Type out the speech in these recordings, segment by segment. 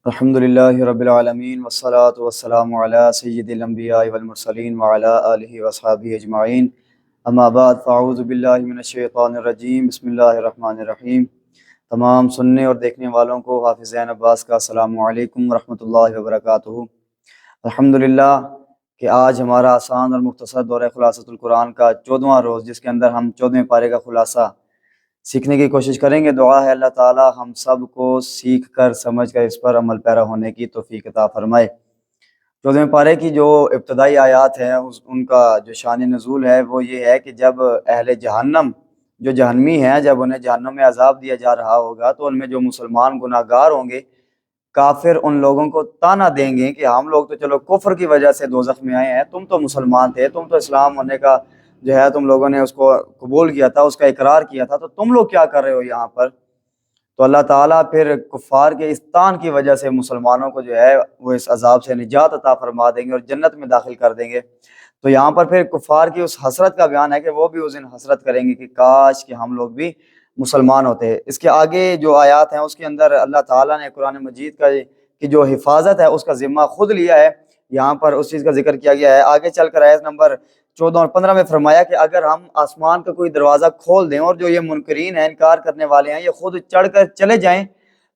الحمدللہ رب العالمین والصلاة والسلام علی سید الانبیاء والمرسلین وعلی آلہ واصحابہ اجمعین اما بعد فاعوذ باللہ من الشیطان الرجیم بسم اللہ الرحمن الرحیم۔ تمام سننے اور دیکھنے والوں کو حافظ زین عباس کا السلام علیکم ورحمۃ اللہ وبرکاتہ۔ الحمدللہ کہ آج ہمارا آسان اور مختصر دورہ خلاصۃ القرآن کا 14واں روز، جس کے اندر ہم 14ویں پارے کا خلاصہ سیکھنے کی کوشش کریں گے۔ دعا ہے اللہ تعالی ہم سب کو سیکھ کر سمجھ کر اس پر عمل پیرا ہونے کی توفیق عطا فرمائے۔ 14ویں پارے کی جو ابتدائی آیات ہیں ان کا جو شان نزول ہے وہ یہ ہے کہ جب اہل جہنم جو جہنمی ہیں، جب انہیں جہنم میں عذاب دیا جا رہا ہوگا تو ان میں جو مسلمان گناہ گار ہوں گے، کافر ان لوگوں کو طعنہ دیں گے کہ ہم لوگ تو چلو کفر کی وجہ سے دوزخ میں آئے ہیں، تم تو مسلمان تھے، تم تو اسلام ہونے کا جو ہے تم لوگوں نے اس کو قبول کیا تھا، اس کا اقرار کیا تھا، تو تم لوگ کیا کر رہے ہو یہاں پر؟ تو اللہ تعالیٰ پھر کفار کے اس طعن کی وجہ سے مسلمانوں کو جو ہے وہ اس عذاب سے نجات عطا فرما دیں گے اور جنت میں داخل کر دیں گے۔ تو یہاں پر پھر کفار کی اس حسرت کا بیان ہے کہ وہ بھی اس دن حسرت کریں گے کہ کاش کہ ہم لوگ بھی مسلمان ہوتے ہیں۔ اس کے آگے جو آیات ہیں اس کے اندر اللہ تعالیٰ نے قرآن مجید کی جو حفاظت ہے اس کا ذمہ خود لیا ہے، یہاں پر اس چیز کا ذکر کیا گیا ہے۔ آگے چل کر آیت نمبر 14 اور 15 میں فرمایا کہ اگر ہم آسمان کا کوئی دروازہ کھول دیں اور جو یہ منکرین ہیں، انکار کرنے والے ہیں، یہ خود چڑھ کر چلے جائیں،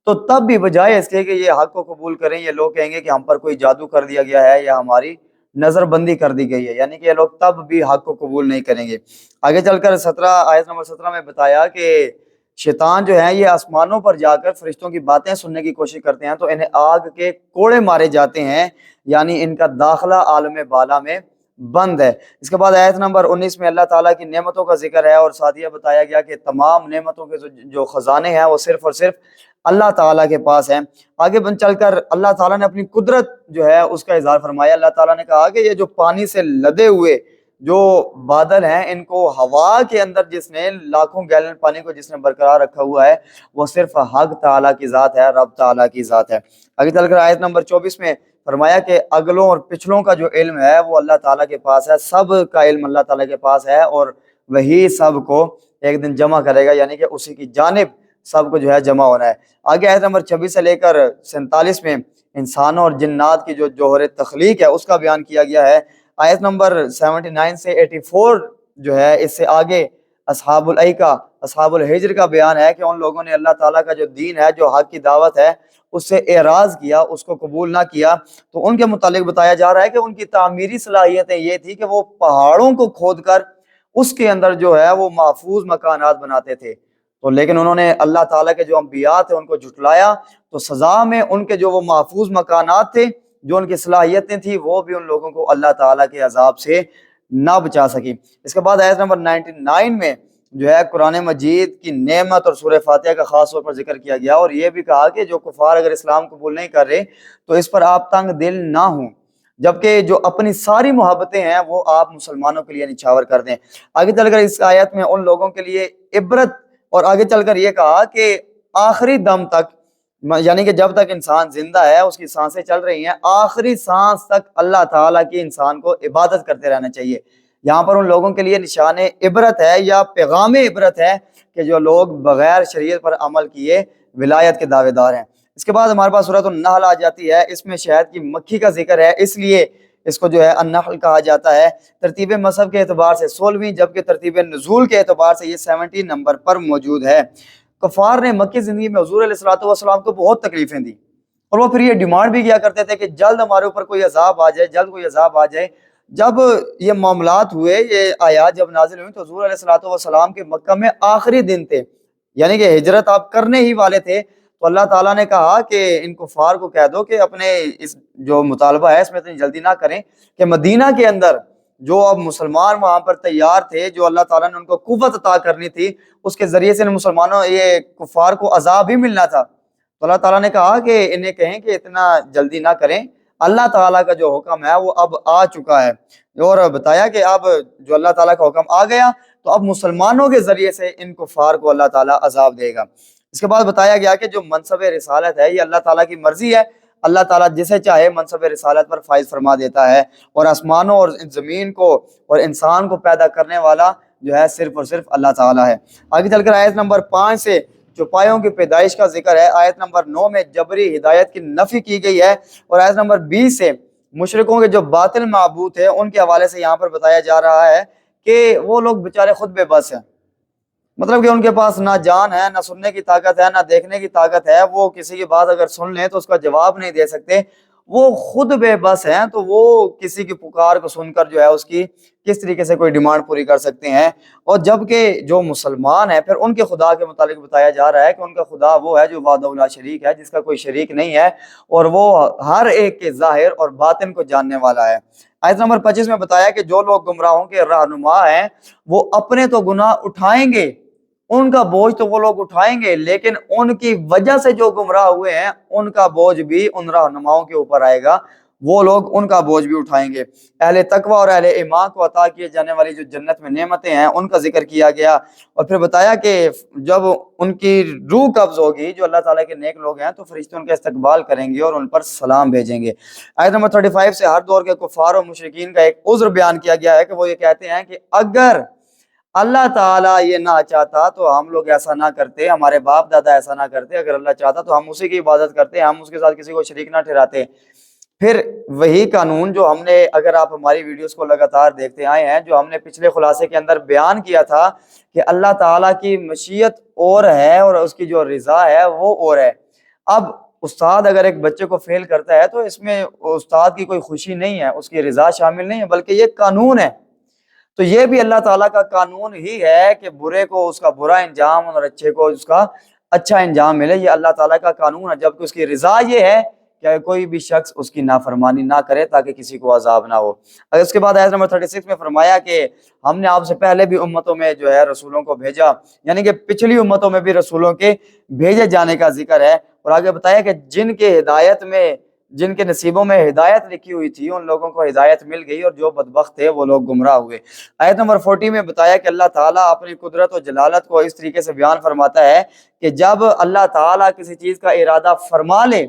تو تب بھی بجائے اس کے کہ یہ حق کو قبول کریں، یہ لوگ کہیں گے کہ ہم پر کوئی جادو کر دیا گیا ہے یا ہماری نظر بندی کر دی گئی ہے، یعنی کہ یہ لوگ تب بھی حق کو قبول نہیں کریں گے۔ آگے چل کر آیت نمبر 17 میں بتایا کہ شیطان جو ہیں یہ آسمانوں پر جا کر فرشتوں کی باتیں سننے کی کوشش کرتے ہیں تو انہیں آگ کے کوڑے مارے جاتے ہیں، یعنی ان کا داخلہ عالم بالا میں بند ہے۔ اس کے بعد آیت نمبر 19 میں اللہ تعالیٰ کی نعمتوں کا ذکر ہے اور ساتھ یہ بتایا گیا کہ تمام نعمتوں کے جو خزانے ہیں وہ صرف اور صرف اللہ تعالیٰ کے پاس ہیں۔ آگے چل کر اللہ تعالیٰ نے اپنی قدرت جو ہے اس کا اظہار فرمایا۔ اللہ تعالیٰ نے کہا کہ یہ جو پانی سے لدے ہوئے جو بادل ہیں، ان کو ہوا کے اندر جس نے لاکھوں گیلن پانی کو جس نے برقرار رکھا ہوا ہے وہ صرف حق تعالیٰ کی ذات ہے، رب تعالیٰ کی ذات ہے۔ آگے چل کر آیت نمبر 24 میں فرمایا کہ اگلوں اور پچھلوں کا جو علم ہے وہ اللہ تعالیٰ کے پاس ہے، سب کا علم اللہ تعالیٰ کے پاس ہے اور وہی سب کو ایک دن جمع کرے گا، یعنی کہ اسی کی جانب سب کو جو ہے جمع ہونا ہے۔ آگے آیت نمبر 26 سے لے کر 47 میں انسانوں اور جنات کی جو جوہر تخلیق ہے اس کا بیان کیا گیا ہے۔ آیت نمبر 79 سے 84 جو ہے اس سے آگے اصحاب الایکہ، اصحاب الحجر کا بیان ہے کہ ان لوگوں نے اللہ تعالیٰ کا جو دین ہے، جو حق کی دعوت ہے، اس سے اعراض کیا، اس کو قبول نہ کیا۔ تو ان کے متعلق بتایا جا رہا ہے کہ ان کی تعمیری صلاحیتیں یہ تھی کہ وہ پہاڑوں کو کھود کر اس کے اندر جو ہے وہ محفوظ مکانات بناتے تھے، تو لیکن انہوں نے اللہ تعالیٰ کے جو انبیاء تھے ان کو جھٹلایا، تو سزا میں ان کے جو وہ محفوظ مکانات تھے، جو ان کی صلاحیتیں تھیں، وہ بھی ان لوگوں کو اللہ تعالیٰ کے عذاب سے نہ بچا سکی۔ اس کے بعد آیت نمبر 99 میں جو ہے قرآن مجید کی نعمت اور سورہ فاتحہ کا خاص طور پر ذکر کیا گیا اور یہ بھی کہا کہ جو کفار اگر اسلام قبول نہیں کر رہے تو اس پر آپ تنگ دل نہ ہوں، جبکہ جو اپنی ساری محبتیں ہیں وہ آپ مسلمانوں کے لیے نچھاور کر دیں۔ آگے چل کر اس آیت میں ان لوگوں کے لیے عبرت، اور آگے چل کر یہ کہا کہ آخری دم تک، یعنی کہ جب تک انسان زندہ ہے، اس کی سانسیں چل رہی ہیں، آخری سانس تک اللہ تعالیٰ کی انسان کو عبادت کرتے رہنا چاہیے۔ یہاں پر ان لوگوں کے لیے نشان عبرت ہے یا پیغام عبرت ہے کہ جو لوگ بغیر شریعت پر عمل کیے ولایت کے دعوے دار ہیں۔ اس کے بعد ہمارے پاس سورۃ النحل آ جاتی ہے، اس میں شہد کی مکھی کا ذکر ہے، اس لیے اس کو جو ہے النحل کہا جاتا ہے۔ ترتیب مذہب کے اعتبار سے 16ویں، جبکہ ترتیب نزول کے اعتبار سے یہ 70 نمبر پر موجود ہے۔ کفار نے مکی زندگی میں حضور علیہ الصلوۃ والسلام کو بہت تکلیفیں دی اور وہ پھر یہ ڈیمانڈ بھی کیا کرتے تھے کہ جلد ہمارے اوپر کوئی عذاب آ جائے، جلد کوئی عذاب آ جائے۔ جب یہ معاملات ہوئے، یہ آیات جب نازل ہوئی تو حضور علیہ الصلوۃ والسلام کے مکہ میں آخری دن تھے، یعنی کہ ہجرت آپ کرنے ہی والے تھے، تو اللہ تعالیٰ نے کہا کہ ان کفار کو کہہ دو کہ اپنے اس جو مطالبہ ہے اس میں اتنی جلدی نہ کریں، کہ مدینہ کے اندر جو اب مسلمان وہاں پر تیار تھے، جو اللہ تعالیٰ نے ان کو قوت عطا کرنی تھی، اس کے ذریعے سے ان مسلمانوں یہ کفار کو عذاب ہی ملنا تھا۔ تو اللہ تعالیٰ نے کہا کہ انہیں کہیں کہ اتنا جلدی نہ کریں، اللہ تعالیٰ کا جو حکم ہے وہ اب آ چکا ہے، اور بتایا کہ اب جو اللہ تعالیٰ کا حکم آ گیا تو اب مسلمانوں کے ذریعے سے ان کفار کو اللہ تعالیٰ عذاب دے گا۔ اس کے بعد بتایا گیا کہ جو منصب رسالت ہے یہ اللہ تعالیٰ کی مرضی ہے، اللہ تعالیٰ جسے چاہے منصب رسالت پر فائز فرما دیتا ہے، اور آسمانوں اور زمین کو اور انسان کو پیدا کرنے والا جو ہے صرف اور صرف اللہ تعالیٰ ہے۔ آگے چل کر آیت نمبر 5 سے چوپایوں کی پیدائش کا ذکر ہے۔ آیت نمبر 9 میں جبری ہدایت کی نفی کی گئی ہے، اور آیت نمبر 20 سے مشرکوں کے جو باطل معبود تھے ان کے حوالے سے یہاں پر بتایا جا رہا ہے کہ وہ لوگ بیچارے خود بے بس ہیں، مطلب کہ ان کے پاس نہ جان ہے، نہ سننے کی طاقت ہے، نہ دیکھنے کی طاقت ہے، وہ کسی کی بات اگر سن لیں تو اس کا جواب نہیں دے سکتے، وہ خود بے بس ہیں، تو وہ کسی کی پکار کو سن کر جو ہے اس کی کس طریقے سے کوئی ڈیمانڈ پوری کر سکتے ہیں۔ اور جبکہ جو مسلمان ہیں پھر ان کے خدا کے متعلق بتایا جا رہا ہے کہ ان کا خدا وہ ہے جو وحدہ لا شریک ہے، جس کا کوئی شریک نہیں ہے، اور وہ ہر ایک کے ظاہر اور باطن کو جاننے والا ہے۔ آیت نمبر 25 میں بتایا کہ جو لوگ گمراہوں کے رہنما ہیں وہ اپنے تو گناہ اٹھائیں گے، ان کا بوجھ تو وہ لوگ اٹھائیں گے، لیکن ان کی وجہ سے جو گمراہ ہوئے ہیں ان کا بوجھ بھی ان رہنماؤں کے اوپر آئے گا، وہ لوگ ان کا بوجھ بھی اٹھائیں گے۔ اہل تقوی اور اہل ایمان کو عطا کیے جانے والی جو جنت میں نعمتیں ہیں ان کا ذکر کیا گیا، اور پھر بتایا کہ جب ان کی روح قبض ہوگی، جو اللہ تعالیٰ کے نیک لوگ ہیں، تو فرشتے ان کا استقبال کریں گے اور ان پر سلام بھیجیں گے۔ آیت نمبر 35 سے ہر دور کے کفار اور مشرکین کا ایک عذر بیان کیا گیا ہے کہ وہ یہ کہتے ہیں کہ اگر اللہ تعالیٰ یہ نہ چاہتا تو ہم لوگ ایسا نہ کرتے، ہمارے باپ دادا ایسا نہ کرتے، اگر اللہ چاہتا تو ہم اسی کی عبادت کرتے، ہم اس کے ساتھ کسی کو شریک نہ ٹھہراتے۔ پھر وہی قانون جو ہم نے، اگر آپ ہماری ویڈیوز کو لگاتار دیکھتے آئے ہیں، جو ہم نے پچھلے خلاصے کے اندر بیان کیا تھا کہ اللہ تعالیٰ کی مشیت اور ہے اور اس کی جو رضا ہے وہ اور ہے۔ اب استاد اگر ایک بچے کو فیل کرتا ہے تو اس میں استاد کی کوئی خوشی نہیں ہے، اس کی رضا شامل نہیں ہے، بلکہ یہ قانون ہے۔ تو یہ بھی اللہ تعالیٰ کا قانون ہی ہے کہ برے کو اس کا برا انجام اور اچھے کو اس کا اچھا انجام ملے، یہ اللہ تعالیٰ کا قانون ہے، جبکہ اس کی رضا یہ ہے کہ کوئی بھی شخص اس کی نافرمانی نہ کرے تاکہ کسی کو عذاب نہ ہو۔ اور اس کے بعد آیت نمبر 36 میں فرمایا کہ ہم نے آپ سے پہلے بھی امتوں میں جو ہے رسولوں کو بھیجا، یعنی کہ پچھلی امتوں میں بھی رسولوں کے بھیجے جانے کا ذکر ہے، اور آگے بتایا کہ جن کے ہدایت میں، جن کے نصیبوں میں ہدایت لکھی ہوئی تھی ان لوگوں کو ہدایت مل گئی، اور جو بدبخت تھے وہ لوگ گمراہ ہوئے۔ آیت نمبر 40 میں بتایا کہ اللہ تعالیٰ اپنی قدرت و جلالت کو اس طریقے سے بیان فرماتا ہے کہ جب اللہ تعالیٰ کسی چیز کا ارادہ فرما لے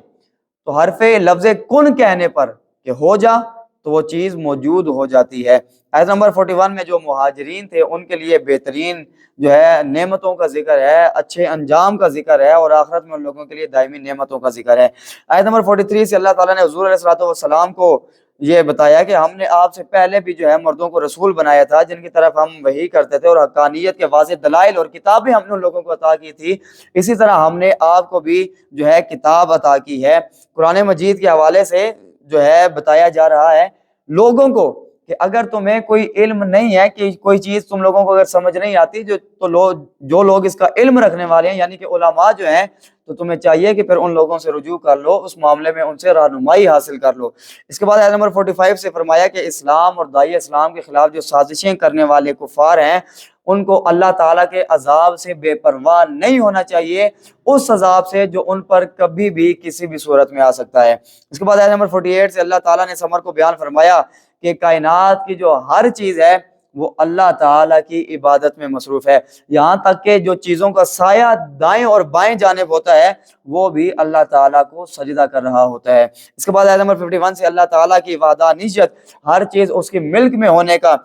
تو حرف لفظ کن کہنے پر کہ ہو جا تو وہ چیز موجود ہو جاتی ہے۔ آیت نمبر 41 میں جو مہاجرین تھے ان کے لیے بہترین جو ہے نعمتوں کا ذکر ہے، اچھے انجام کا ذکر ہے، اور آخرت میں ان لوگوں کے لیے دائمی نعمتوں کا ذکر ہے۔ آیت نمبر 43 سے اللہ تعالیٰ نے حضور علیہ الصلوۃ والسلام کو یہ بتایا کہ ہم نے آپ سے پہلے بھی جو ہے مردوں کو رسول بنایا تھا جن کی طرف ہم وحی کرتے تھے، اور حقانیت کے واضح دلائل اور کتابیں ہم نے ان لوگوں کو عطا کی تھی، اسی طرح ہم نے آپ کو بھی جو ہے کتاب عطا کی ہے۔ قرآن مجید کے حوالے سے جو ہے بتایا جا رہا ہے لوگوں کو کہ اگر تمہیں کوئی علم نہیں ہے، کہ کوئی چیز تم لوگوں کو اگر سمجھ نہیں آتی، جو لوگ اس کا علم رکھنے والے ہیں یعنی کہ علماء جو ہیں، تو تمہیں چاہیے کہ پھر ان لوگوں سے رجوع کر لو، اس معاملے میں ان سے رہنمائی حاصل کر لو۔ اس کے بعد آیت نمبر 45 سے فرمایا کہ اسلام اور داعی اسلام کے خلاف جو سازشیں کرنے والے کفار ہیں ان کو اللہ تعالیٰ کے عذاب سے بے پرواہ نہیں ہونا چاہیے، اس عذاب سے جو ان پر کبھی بھی کسی بھی صورت میں آ سکتا ہے۔ اس کے بعد آیت نمبر 48 سے اللہ تعالیٰ نے ثمر کو بیان فرمایا کہ کائنات کی جو ہر چیز ہے وہ اللہ تعالیٰ کی عبادت میں مصروف ہے، یہاں تک کہ جو چیزوں کا سایہ دائیں اور بائیں جانب ہوتا ہے وہ بھی اللہ تعالیٰ کو سجدہ کر رہا ہوتا ہے۔ اس کے بعد آیت نمبر 51 سے اللہ تعالیٰ کی وحدانیت، ہر چیز اس کی ملک میں ہونے کا،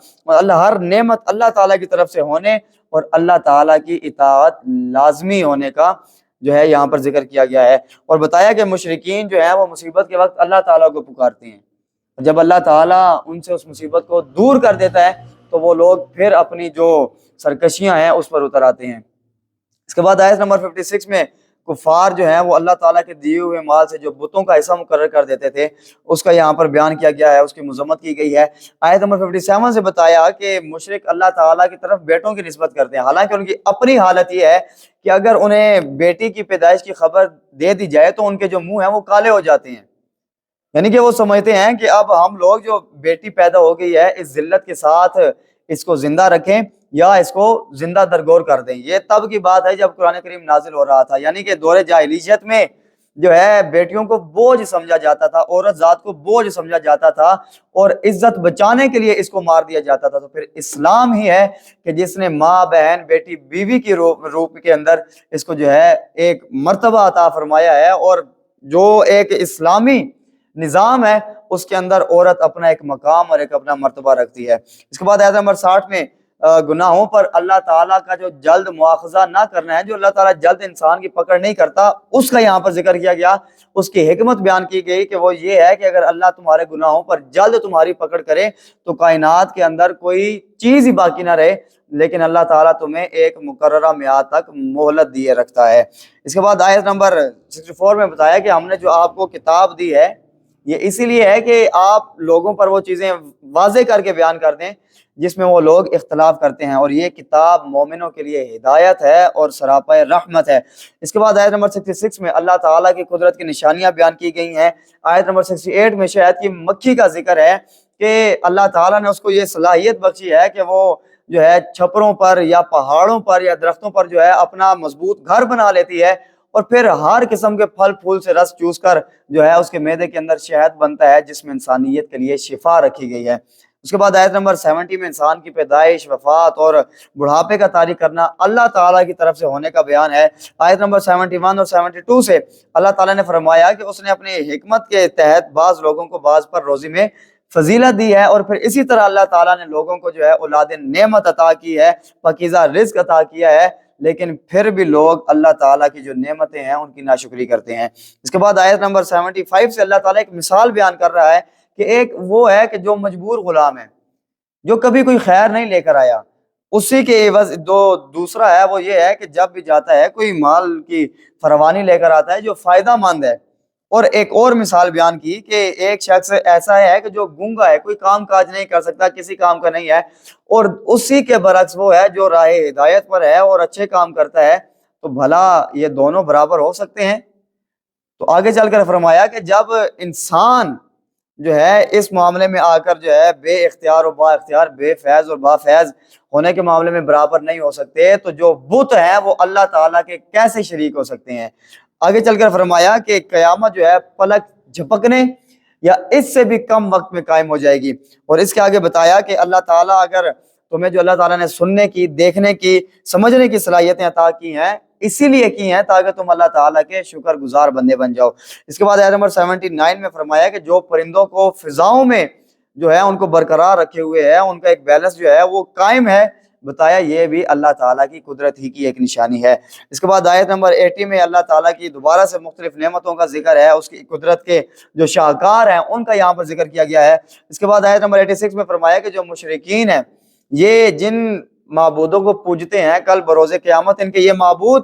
ہر نعمت اللہ تعالیٰ کی طرف سے ہونے اور اللہ تعالیٰ کی اطاعت لازمی ہونے کا جو ہے یہاں پر ذکر کیا گیا ہے، اور بتایا کہ مشرکین جو ہیں وہ مصیبت کے وقت اللہ تعالیٰ کو پکارتے ہیں، جب اللہ تعالیٰ ان سے اس مصیبت کو دور کر دیتا ہے تو وہ لوگ پھر اپنی جو سرکشیاں ہیں اس پر اتر آتے ہیں۔ اس کے بعد آیت نمبر 56 میں کفار جو ہیں وہ اللہ تعالیٰ کے دیے ہوئے مال سے جو بتوں کا حصہ مقرر کر دیتے تھے اس کا یہاں پر بیان کیا گیا ہے، اس کی مذمت کی گئی ہے۔ آیت نمبر 57 سے بتایا کہ مشرک اللہ تعالیٰ کی طرف بیٹوں کی نسبت کرتے ہیں، حالانکہ ان کی اپنی حالت یہ ہے کہ اگر انہیں بیٹی کی پیدائش کی خبر دے دی جائے تو ان کے جو منہ ہیں وہ کالے ہو جاتے ہیں، یعنی کہ وہ سمجھتے ہیں کہ اب ہم لوگ جو بیٹی پیدا ہو گئی ہے اس ذلت کے ساتھ اس کو زندہ رکھیں یا اس کو زندہ درگور کر دیں۔ یہ تب کی بات ہے جب قرآن کریم نازل ہو رہا تھا، یعنی کہ دور جاہلیت میں جو ہے بیٹیوں کو بوجھ سمجھا جاتا تھا، عورت ذات کو بوجھ سمجھا جاتا تھا، اور عزت بچانے کے لیے اس کو مار دیا جاتا تھا۔ تو پھر اسلام ہی ہے کہ جس نے ماں بہن بیٹی بیوی کی روپ کے اندر اس کو جو ہے ایک مرتبہ عطا فرمایا ہے، اور جو ایک اسلامی نظام ہے اس کے اندر عورت اپنا ایک مقام اور ایک اپنا مرتبہ رکھتی ہے۔ اس کے بعد آیت نمبر 60 میں گناہوں پر اللہ تعالیٰ کا جو جلد مواخذہ نہ کرنا ہے، جو اللہ تعالیٰ جلد انسان کی پکڑ نہیں کرتا، اس کا یہاں پر ذکر کیا گیا، اس کی حکمت بیان کی گئی کہ وہ یہ ہے کہ اگر اللہ تمہارے گناہوں پر جلد تمہاری پکڑ کرے تو کائنات کے اندر کوئی چیز ہی باقی نہ رہے، لیکن اللہ تعالیٰ تمہیں ایک مقررہ میعاد تک مہلت دیے رکھتا ہے۔ اس کے بعد آیت نمبر 64 میں بتایا کہ ہم نے جو آپ کو کتاب دی ہے یہ اسی لیے ہے کہ آپ لوگوں پر وہ چیزیں واضح کر کے بیان کر دیں جس میں وہ لوگ اختلاف کرتے ہیں، اور یہ کتاب مومنوں کے لیے ہدایت ہے اور سراپا رحمت ہے۔ اس کے بعد آیت نمبر 66 میں اللہ تعالیٰ کی قدرت کی نشانیاں بیان کی گئی ہیں۔ آیت نمبر 68 میں شاید کی مکھی کا ذکر ہے کہ اللہ تعالیٰ نے اس کو یہ صلاحیت بخشی ہے کہ وہ جو ہے چھپروں پر یا پہاڑوں پر یا درختوں پر جو ہے اپنا مضبوط گھر بنا لیتی ہے، اور پھر ہر قسم کے پھل پھول سے رس چوس کر جو ہے اس کے معدے کے اندر شہد بنتا ہے جس میں انسانیت کے لیے شفا رکھی گئی ہے۔ اس کے بعد آیت نمبر 70 میں انسان کی پیدائش، وفات اور بڑھاپے کا تاریخ کرنا اللہ تعالیٰ کی طرف سے ہونے کا بیان ہے۔ آیت نمبر 71 اور 72 سے اللہ تعالیٰ نے فرمایا کہ اس نے اپنی حکمت کے تحت بعض لوگوں کو بعض پر روزی میں فضیلت دی ہے، اور پھر اسی طرح اللہ تعالیٰ نے لوگوں کو جو ہے اولاد نعمت عطا کی ہے، پاکیزہ رزق عطا کیا ہے، لیکن پھر بھی لوگ اللہ تعالیٰ کی جو نعمتیں ہیں ان کی ناشکری کرتے ہیں۔ اس کے بعد آیت نمبر 75 سے اللہ تعالیٰ ایک مثال بیان کر رہا ہے کہ ایک وہ ہے کہ جو مجبور غلام ہے، جو کبھی کوئی خیر نہیں لے کر آیا، اسی کے عوض دوسرا ہے وہ یہ ہے کہ جب بھی جاتا ہے کوئی مال کی فراوانی لے کر آتا ہے جو فائدہ مند ہے۔ اور ایک اور مثال بیان کی کہ ایک شخص ایسا ہے کہ جو گونگا ہے، کوئی کام کاج نہیں کر سکتا، کسی کام کا نہیں ہے، اور اسی کے برعکس وہ ہے جو راہ ہدایت پر ہے اور اچھے کام کرتا ہے، تو بھلا یہ دونوں برابر ہو سکتے ہیں؟ تو آگے چل کر فرمایا کہ جب انسان جو ہے اس معاملے میں آ کر جو ہے بے اختیار و با اختیار، بے فیض اور با فیض ہونے کے معاملے میں برابر نہیں ہو سکتے، تو جو بت ہیں وہ اللہ تعالیٰ کے کیسے شریک ہو سکتے ہیں؟ آگے چل کر فرمایا کہ قیامت جو ہے پلک جھپکنے یا اس سے بھی کم وقت میں قائم ہو جائے گی، اور اس کے آگے بتایا کہ اللہ تعالیٰ اگر تمہیں جو اللہ تعالیٰ نے سننے کی، دیکھنے کی، سمجھنے کی صلاحیتیں عطا کی ہیں، اسی لیے کی ہیں تاکہ تم اللہ تعالیٰ کے شکر گزار بندے بن جاؤ۔ اس کے بعد آیت نمبر 79 میں فرمایا کہ جو پرندوں کو فضاؤں میں جو ہے ان کو برقرار رکھے ہوئے ہے، ان کا ایک بیلنس جو ہے وہ قائم ہے، بتایا یہ بھی اللہ تعالیٰ کی قدرت ہی کی ایک نشانی ہے۔ اس کے بعد آیت نمبر 80 میں اللہ تعالیٰ کی دوبارہ سے مختلف نعمتوں کا ذکر ہے، اس کی قدرت کے جو شاہکار ہیں ان کا یہاں پر ذکر کیا گیا ہے۔ اس کے بعد آیت نمبر 86 میں فرمایا کہ جو مشرکین ہیں، یہ جن معبودوں کو پوجتے ہیں، کل بروز قیامت ان کے یہ معبود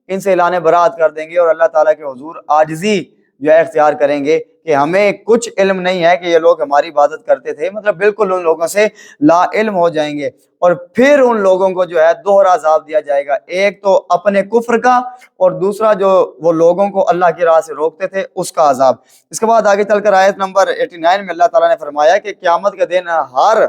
ان سے اعلان برات کر دیں گے اور اللہ تعالیٰ کے حضور عاجزی جو ہے اختیار کریں گے کہ ہمیں کچھ علم نہیں ہے کہ یہ لوگ ہماری عبادت کرتے تھے، مطلب بالکل ان لوگوں سے لا علم ہو جائیں گے، اور پھر ان لوگوں کو جو ہے دوہرا عذاب دیا جائے گا، ایک تو اپنے کفر کا، اور دوسرا جو وہ لوگوں کو اللہ کی راہ سے روکتے تھے اس کا عذاب۔ اس کے بعد آگے چل کر آیت نمبر 89 میں اللہ تعالیٰ نے فرمایا کہ قیامت کے دن ہر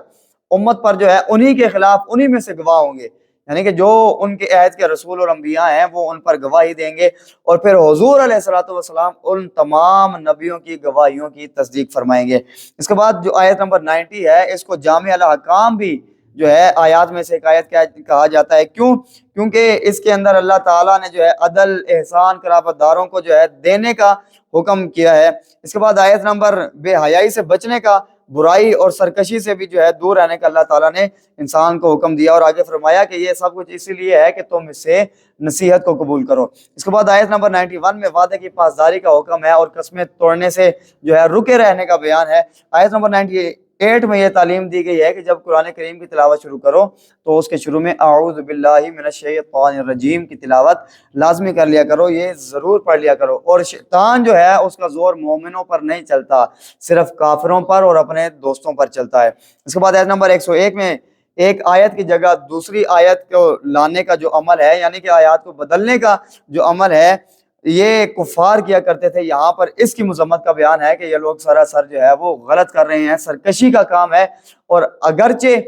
امت پر جو ہے انہی کے خلاف انہی میں سے گواہ ہوں گے، یعنی کہ جو ان کے عہد کے رسول اور انبیاء ہیں وہ ان پر گواہی دیں گے، اور پھر حضور علیہ الصلوۃ والسلام ان تمام نبیوں کی گواہیوں کی تصدیق فرمائیں گے۔ اس کے بعد جو آیت نمبر 90 ہے، اس کو جامع الاحکام بھی جو ہے آیات میں سے ایک آیت کہا جاتا ہے، کیونکہ اس کے اندر اللہ تعالیٰ نے جو ہے عدل، احسان، قرابت داروں کو جو ہے دینے کا حکم کیا ہے۔ اس کے بعد آیت نمبر بے حیائی سے بچنے کا، برائی اور سرکشی سے بھی جو ہے دور رہنے کا اللہ تعالیٰ نے انسان کو حکم دیا، اور آگے فرمایا کہ یہ سب کچھ اسی لیے ہے کہ تم اس سے نصیحت کو قبول کرو۔ اس کے بعد آیت نمبر 91 میں وعدے کی پاسداری کا حکم ہے اور قسمیں توڑنے سے جو ہے رکے رہنے کا بیان ہے۔ آیت نمبر 98 میں یہ تعلیم دی گئی ہے کہ جب قرآن کریم کی تلاوت شروع کرو تو اس کے شروع میں اعوذ باللہ من الشیطان الرجیم کی تلاوت لازمی کر لیا کرو، یہ ضرور پڑھ لیا کرو، اور شیطان جو ہے اس کا زور مومنوں پر نہیں چلتا، صرف کافروں پر اور اپنے دوستوں پر چلتا ہے۔ اس کے بعد آیت نمبر 101 میں ایک آیت کی جگہ دوسری آیت کو لانے کا جو عمل ہے، یعنی کہ آیات کو بدلنے کا جو عمل ہے، یہ کفار کیا کرتے تھے، یہاں پر اس کی مذمت کا بیان ہے کہ یہ لوگ سراسر جو ہے وہ غلط کر رہے ہیں، سرکشی کا کام ہے، اور اگرچہ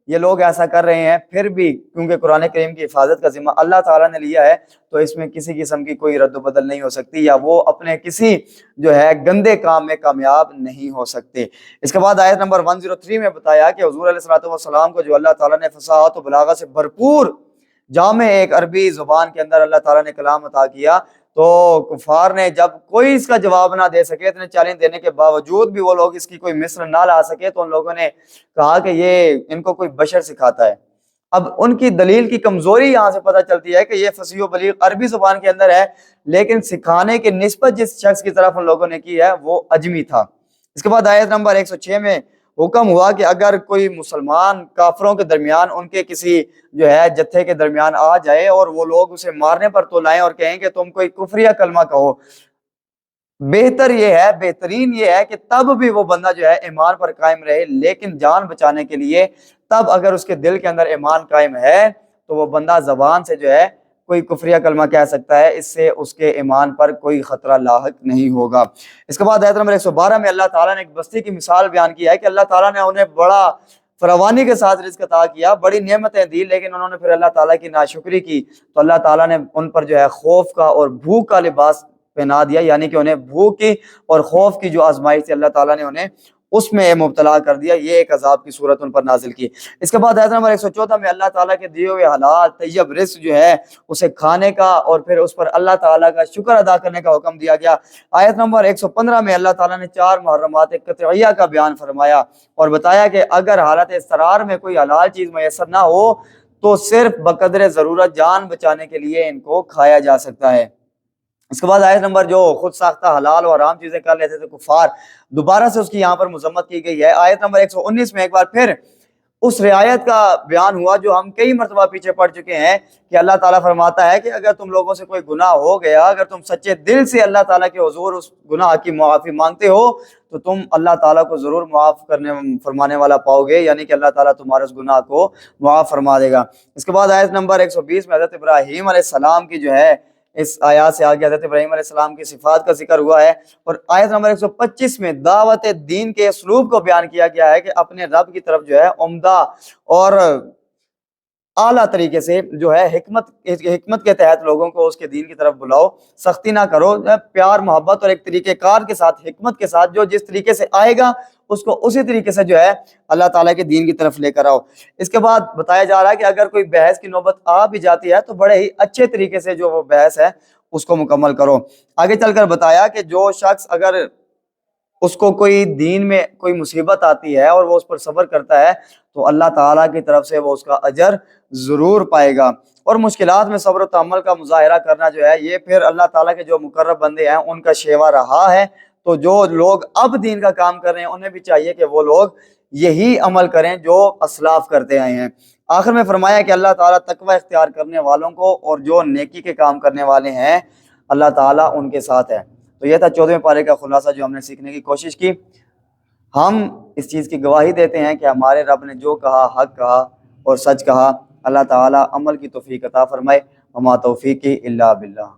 یہ لوگ ایسا کر رہے ہیں پھر بھی کیونکہ قرآن کریم کی حفاظت کا ذمہ اللہ تعالیٰ نے لیا ہے تو اس میں کسی قسم کی کوئی رد و بدل نہیں ہو سکتی، یا وہ اپنے کسی جو ہے گندے کام میں کامیاب نہیں ہو سکتے۔ اس کے بعد آیت نمبر 103 میں بتایا کہ حضور علیہ الصلوۃ والسلام کو جو اللہ تعالیٰ نے فصاحت و بلاغت سے بھرپور جامع ایک عربی زبان کے اندر اللہ تعالیٰ نے کلام عطا کیا، تو کفار نے جب کوئی اس کا جواب نہ دے سکے، اتنے چیلنج دینے کے باوجود بھی وہ لوگ اس کی کوئی مثل نہ لا سکے، تو ان لوگوں نے کہا کہ یہ ان کو کوئی بشر سکھاتا ہے، اب ان کی دلیل کی کمزوری یہاں سے پتہ چلتی ہے کہ یہ فصیح و بلیغ عربی زبان کے اندر ہے، لیکن سکھانے کی نسبت جس شخص کی طرف ان لوگوں نے کی ہے وہ اجمی تھا۔ اس کے بعد آیت نمبر 106 میں حکم ہوا کہ اگر کوئی مسلمان کافروں کے درمیان ان کے کسی جو ہے جتھے کے درمیان آ جائے اور وہ لوگ اسے مارنے پر تو لائیں اور کہیں کہ تم کوئی کفریہ کلمہ کہو، بہترین یہ ہے کہ تب بھی وہ بندہ جو ہے ایمان پر قائم رہے، لیکن جان بچانے کے لیے تب اگر اس کے دل کے اندر ایمان قائم ہے تو وہ بندہ زبان سے جو ہے کوئی کفریہ کلمہ کہہ سکتا ہے، اس سے اس کے ایمان پر کوئی خطرہ لاحق نہیں ہوگا۔ اس کے بعد آیت نمبر 112 میں اللہ تعالیٰ نے ایک بستی کی مثال بیان کی ہے کہ اللہ تعالیٰ نے انہیں بڑا فراوانی کے ساتھ رزق عطا کیا، بڑی نعمتیں دی، لیکن انہوں نے پھر اللہ تعالیٰ کی ناشکری کی تو اللہ تعالیٰ نے ان پر جو ہے خوف کا اور بھوک کا لباس پہنا دیا، یعنی کہ انہیں بھوک کی اور خوف کی جو آزمائش تھی اللہ تعالیٰ نے انہیں اس میں مبتلا کر دیا، یہ ایک عذاب کی صورت ان پر نازل کی۔ اس کے بعد آیت نمبر 114 میں اللہ تعالیٰ کے دیے ہوئے حلال طیب رزق جو ہے اسے کھانے کا اور پھر اس پر اللہ تعالیٰ کا شکر ادا کرنے کا حکم دیا گیا۔ آیت نمبر 115 میں اللہ تعالیٰ نے 4 محرمات قطعیہ کا بیان فرمایا اور بتایا کہ اگر حالت اضطرار میں کوئی حلال چیز میسر نہ ہو تو صرف بقدر ضرورت جان بچانے کے لیے ان کو کھایا جا سکتا ہے۔ اس کے بعد آیت نمبر جو خود ساختہ حلال و حرام چیزیں کر لیتے تھے کفار، دوبارہ سے اس کی یہاں پر مذمت کی گئی ہے۔ آیت نمبر 119 میں ایک بار پھر اس رعایت کا بیان ہوا جو ہم کئی مرتبہ پیچھے پڑ چکے ہیں کہ اللہ تعالیٰ فرماتا ہے کہ اگر تم لوگوں سے کوئی گناہ ہو گیا، اگر تم سچے دل سے اللہ تعالیٰ کے حضور اس گناہ کی معافی مانگتے ہو تو تم اللہ تعالیٰ کو ضرور معاف فرمانے والا پاؤ گے، یعنی کہ اللہ تعالیٰ تمہارے اس گناہ کو معاف فرما دے گا۔ اس کے بعد آیت نمبر 120 میں حضرت ابراہیم علیہ السلام کی جو ہے اس آیات سے آگے حضرت ابراہیم علیہ السلام کی صفات کا ذکر ہوا ہے، اور آیت نمبر 125 میں دعوت دین کے اسلوب کو بیان کیا گیا ہے کہ اپنے رب کی طرف جو ہے عمدہ اور اعلیٰ طریقے سے جو ہے حکمت کے تحت لوگوں کو اس کے دین کی طرف بلاؤ، سختی نہ کرو، پیار محبت اور ایک طریقہ کار کے ساتھ، حکمت کے ساتھ، جو جس طریقے سے آئے گا اس کو اسی طریقے سے جو ہے اللہ تعالیٰ کے دین کی طرف لے کر آؤ۔ اس کے بعد بتایا جا رہا ہے کہ اگر کوئی بحث کی نوبت آ بھی جاتی ہے تو بڑے ہی اچھے طریقے سے جو وہ بحث ہے اس کو مکمل کرو۔ آگے چل کر بتایا کہ جو شخص اگر اس کو کوئی دین میں کوئی مصیبت آتی ہے اور وہ اس پر صبر کرتا ہے تو اللہ تعالیٰ کی طرف سے وہ اس کا اجر ضرور پائے گا۔ اور مشکلات میں صبر و تحمل کا مظاہرہ کرنا جو ہے یہ پھر اللہ تعالیٰ کے جو مقرب بندے ہیں ان کا شیوا رہا ہے، تو جو لوگ اب دین کا کام کر رہے ہیں انہیں بھی چاہیے کہ وہ لوگ یہی عمل کریں جو اسلاف کرتے آئے ہیں۔ آخر میں فرمایا کہ اللہ تعالیٰ تقوی اختیار کرنے والوں کو اور جو نیکی کے کام کرنے والے ہیں اللہ تعالیٰ ان کے ساتھ ہے۔ تو یہ تھا 14ویں پارے کا خلاصہ جو ہم نے سیکھنے کی کوشش کی۔ ہم اس چیز کی گواہی دیتے ہیں کہ ہمارے رب نے جو کہا حق کہا اور سچ کہا۔ اللہ تعالیٰ عمل کی توفیق عطا فرمائے۔ وما توفیقی الا باللہ۔